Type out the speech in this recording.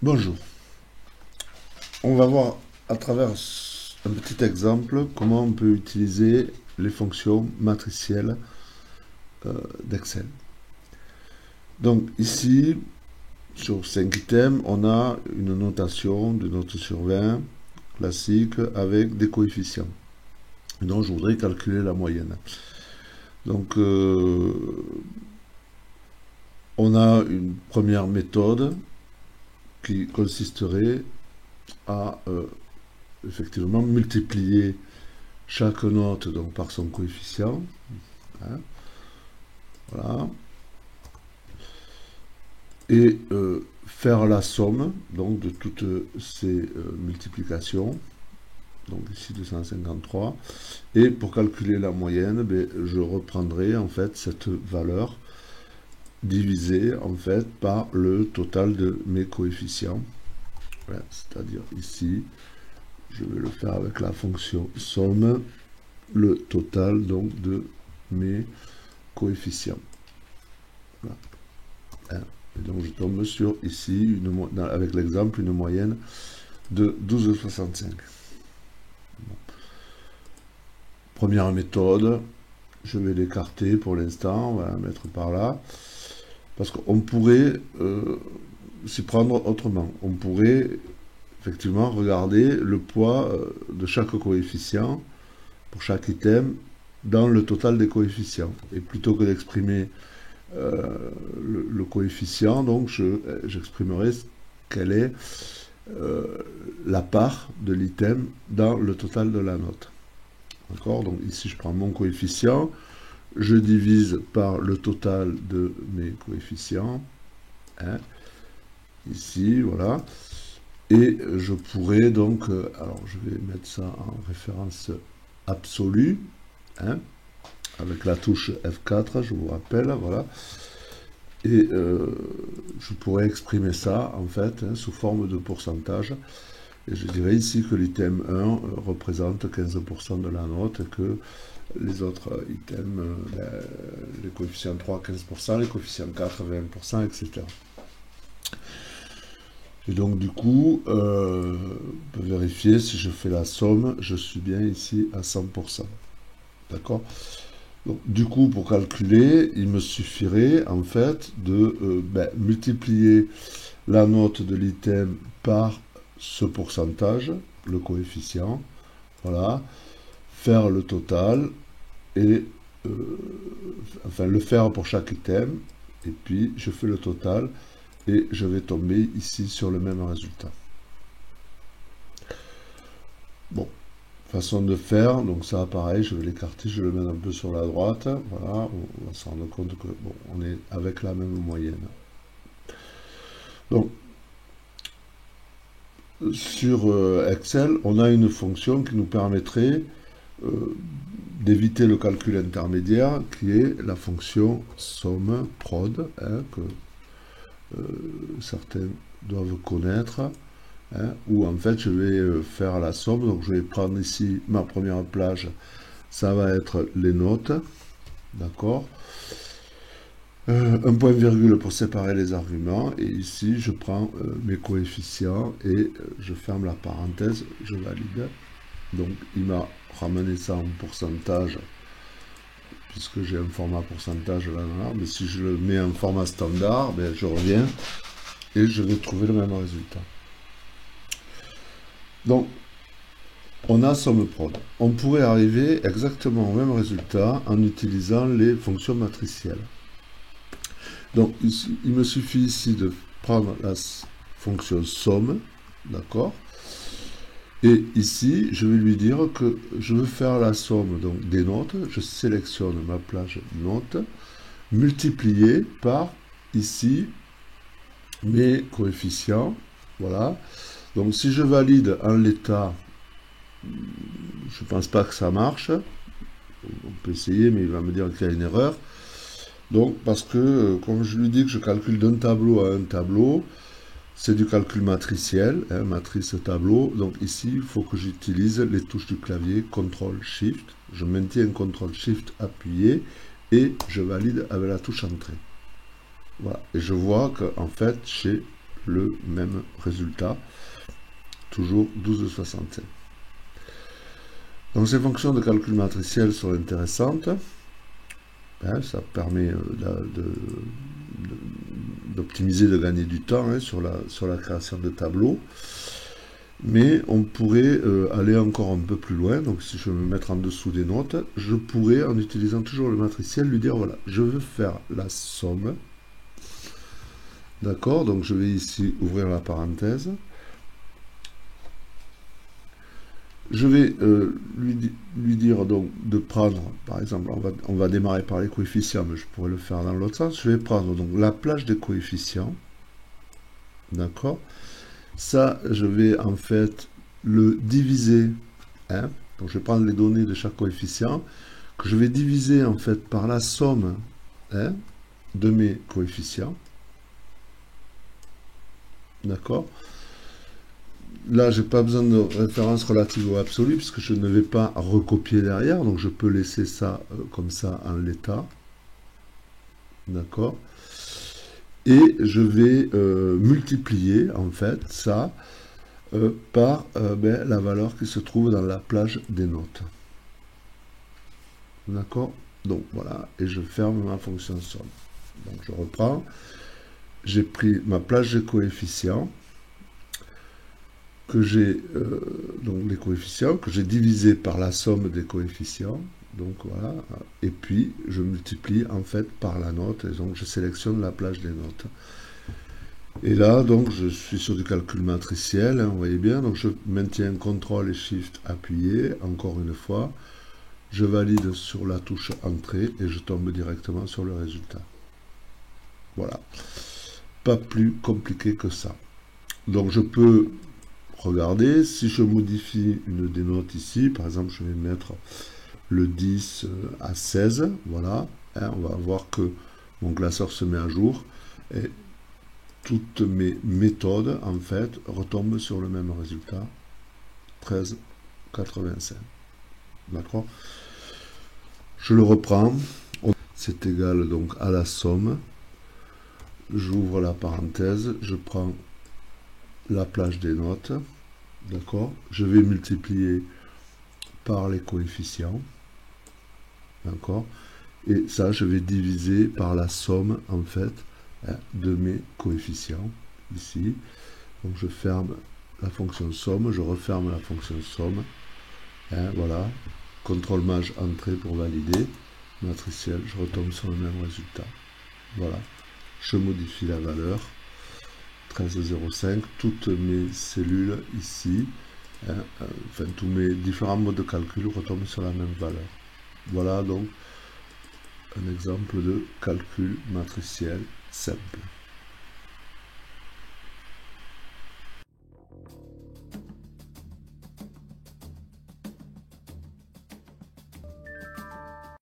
Bonjour, on va voir à travers un petit exemple comment on peut utiliser les fonctions matricielles d'Excel. Donc ici, sur 5 items, on a une notation de note sur 20 classique avec des coefficients. Donc je voudrais calculer la moyenne. Donc on a une première méthode qui consisterait à effectivement multiplier chaque note donc, par son coefficient. Hein, voilà. Et faire la somme donc, de toutes ces multiplications. Donc ici 253. Et pour calculer la moyenne, ben, je reprendrai en fait cette valeur divisée en fait par le total de mes coefficients. Voilà, c'est-à-dire ici, je vais le faire avec la fonction somme, le total donc de mes coefficients. Voilà. Hein. Et donc je tombe sur ici, avec l'exemple, une moyenne de 12,65. Bon. Première méthode, je vais l'écarter pour l'instant, on va la mettre par là. Parce qu'on pourrait s'y prendre autrement. On pourrait effectivement regarder le poids de chaque coefficient pour chaque item dans le total des coefficients. Et plutôt que d'exprimer le coefficient, donc j'exprimerai quelle est la part de l'item dans le total de la note. D'accord? Donc ici je prends mon coefficient, je divise par le total de mes coefficients, hein, ici, voilà, et je pourrais donc, alors je vais mettre ça en référence absolue, hein, avec la touche F4, je vous rappelle, voilà, et je pourrais exprimer ça, en fait, hein, sous forme de pourcentage, et je dirais ici que l'item 1 représente 15% de la note, et que les autres items, les coefficients 3, 15%, les coefficients 4, 20%, etc. Et donc du coup, on peut vérifier si je fais la somme, je suis bien ici à 100%. D'accord? Donc, du coup, pour calculer, il me suffirait en fait de multiplier la note de l'item par ce pourcentage, le coefficient, voilà, faire le total et enfin le faire pour chaque item, et puis je fais le total et je vais tomber ici sur le même résultat. Bon, façon de faire, donc ça pareil, je vais l'écarter, je le mets un peu sur la droite, voilà, on va se rendre compte que bon, on est avec la même moyenne. Donc, sur Excel, on a une fonction qui nous permettrait d'éviter le calcul intermédiaire, qui est la fonction somme prod, hein, que certains doivent connaître, hein, où en fait je vais faire la somme. Donc je vais prendre ici ma première plage, ça va être les notes, d'accord, un point virgule pour séparer les arguments, et ici je prends mes coefficients et je ferme la parenthèse, je valide. Donc il m'a ramené ça en pourcentage, puisque j'ai un format pourcentage là, mais si je le mets en format standard, ben, je reviens et je vais trouver le même résultat. Donc, on a somme prod. On pourrait arriver exactement au même résultat en utilisant les fonctions matricielles. Donc, ici, il me suffit ici de prendre la fonction somme, d'accord? Et ici, je vais lui dire que je veux faire la somme donc, des notes. Je sélectionne ma plage notes, multipliée par, ici, mes coefficients. Voilà. Donc, si je valide en l'état, je ne pense pas que ça marche. On peut essayer, mais il va me dire qu'il y a une erreur. Donc, parce que, comme je lui dis que je calcule d'un tableau à un tableau, c'est du calcul matriciel, hein, matrice tableau. Donc ici, il faut que j'utilise les touches du clavier CTRL-SHIFT. Je maintiens CTRL-SHIFT appuyé et je valide avec la touche Entrée. Voilà. Et je vois qu'en fait, j'ai le même résultat, toujours 12,65. Donc ces fonctions de calcul matriciel sont intéressantes. Ça permet d'optimiser, de gagner du temps sur la création de tableaux. Mais on pourrait aller encore un peu plus loin. Donc si je veux me mettre en dessous des notes, je pourrais, en utilisant toujours le matriciel, lui dire, voilà, je veux faire la somme. D'accord, donc je vais ici ouvrir la parenthèse. Je vais lui dire donc de prendre, par exemple, on va démarrer par les coefficients, mais je pourrais le faire dans l'autre sens. Je vais prendre donc la plage des coefficients. D'accord. Ça, je vais en fait le diviser. Donc je vais prendre les données de chaque coefficient, que je vais diviser en fait par la somme de mes coefficients. D'accord. Là, je n'ai pas besoin de référence relative au absolu, puisque je ne vais pas recopier derrière, donc je peux laisser ça comme ça en l'état. D'accord. Et je vais multiplier, en fait, ça par la valeur qui se trouve dans la plage des notes. D'accord. Donc, voilà, et je ferme ma fonction somme. Donc, je reprends. J'ai pris ma plage des coefficients, que j'ai donc les coefficients que j'ai divisé par la somme des coefficients, donc voilà, et puis je multiplie en fait par la note, et donc je sélectionne la plage des notes. Et là donc je suis sur du calcul matriciel, vous voyez bien, donc je maintiens CTRL et SHIFT appuyé, encore une fois, je valide sur la touche entrée et je tombe directement sur le résultat. Voilà, pas plus compliqué que ça. Donc je peux regardez, si je modifie une des notes ici, par exemple, je vais mettre le 10 à 16, voilà, on va voir que mon classeur se met à jour, et toutes mes méthodes, en fait, retombent sur le même résultat, 13,85. D'accord? Je le reprends, c'est égal donc à la somme, j'ouvre la parenthèse, je prends la plage des notes, d'accord, je vais multiplier par les coefficients, d'accord, et ça je vais diviser par la somme en fait de mes coefficients ici. Donc je ferme la fonction somme, je referme la fonction somme, voilà, CTRL MAJ entrée pour valider, matriciel, je retombe sur le même résultat. Voilà, je modifie la valeur 13,05, toutes mes cellules ici, enfin tous mes différents modes de calcul retombent sur la même valeur. Voilà donc un exemple de calcul matriciel simple.